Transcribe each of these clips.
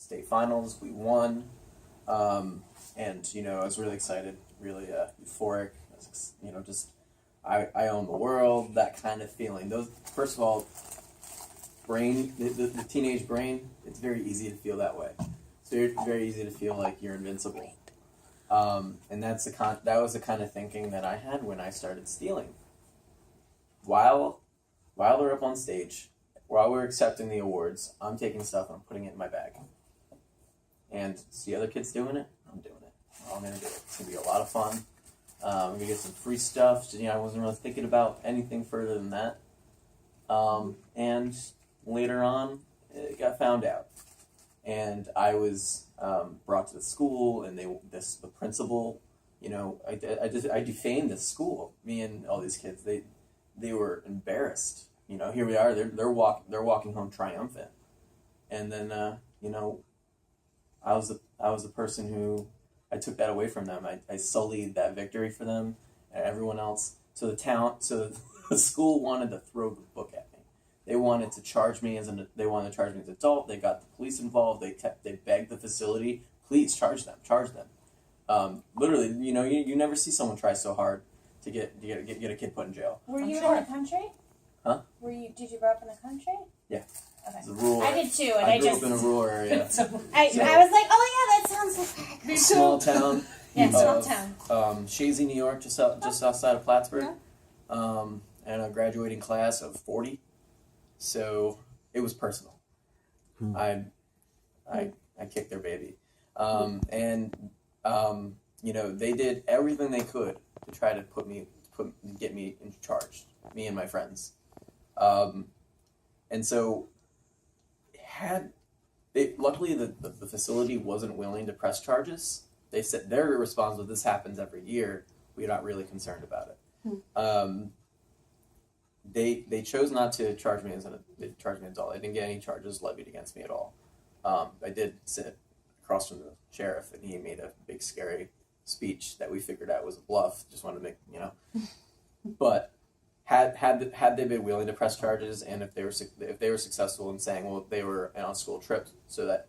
state finals. We won. And, you know, I was really excited, really euphoric. I was, you know, just, I own the world, that kind of feeling. Those, first of all, the teenage brain, it's very easy to feel that way. It's very easy to feel like you're invincible. And that was the kind of thinking that I had when I started stealing. While they're up on stage, while we're accepting the awards, I'm taking stuff and I'm putting it in my bag. And see other kids doing it, I'm doing it. I'm going to do it. It's going to be a lot of fun. I'm going to get some free stuff. You know, I wasn't really thinking about anything further than that. And later on, it got found out. And I was brought to the school, and the principal, you know, I defamed the school. Me and all these kids, they were embarrassed. You know, here we are. They're walking home triumphant. And then you know, I was the person who I took that away from them. I sullied that victory for them and everyone else. So the school wanted to throw the book at me. They wanted to charge me as an adult. They got the police involved. They begged the facility, please charge them. Literally, you know, you never see someone try so hard to get a kid put in jail. Were you in the country? Huh? Did you grow up in the country? Yeah. Okay. It's a rural. I did too, and I grew up in a rural area. I was like, oh yeah, that sounds like Small town. Yeah, small town. Shazy, New York, just outside of Plattsburgh. And a graduating class of 40. So it was personal. I kicked their baby. And you know, they did everything they could to try to get me in charge, me and my friends. And so luckily the facility wasn't willing to press charges. They said they're responsible. This happens every year. We're not really concerned about it. They chose not to charge me they charged me as an adult. I didn't get any charges levied against me at all. I did sit across from the sheriff, and he made a big scary speech that we figured out was a bluff. Just wanted to make, you know. But had they been willing to press charges, and if they were successful in saying, well, they were on a school trip, so that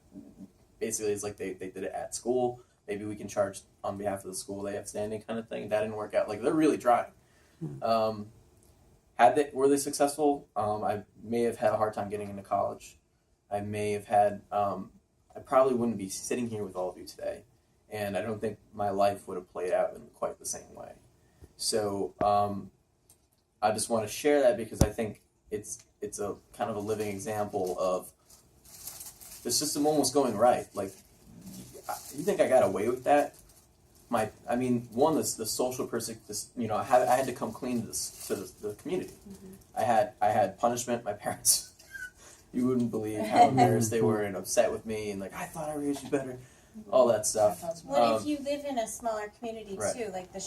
basically it's like they did it at school. Maybe we can charge on behalf of the school they have standing, kind of thing. That didn't work out. Like, they're really trying. Were they successful? I may have had a hard time getting into college. I may have had. I probably wouldn't be sitting here with all of you today, and I don't think my life would have played out in quite the same way. So I just want to share that because I think it's a kind of a living example of the system almost going right. Like, you think I got away with that? The social person, you know, I had to come clean to the community. I had punishment. My parents, you wouldn't believe how embarrassed they were and upset with me, and like, I thought I raised you better, all that stuff. Well, if you live in a smaller community Right. too, like the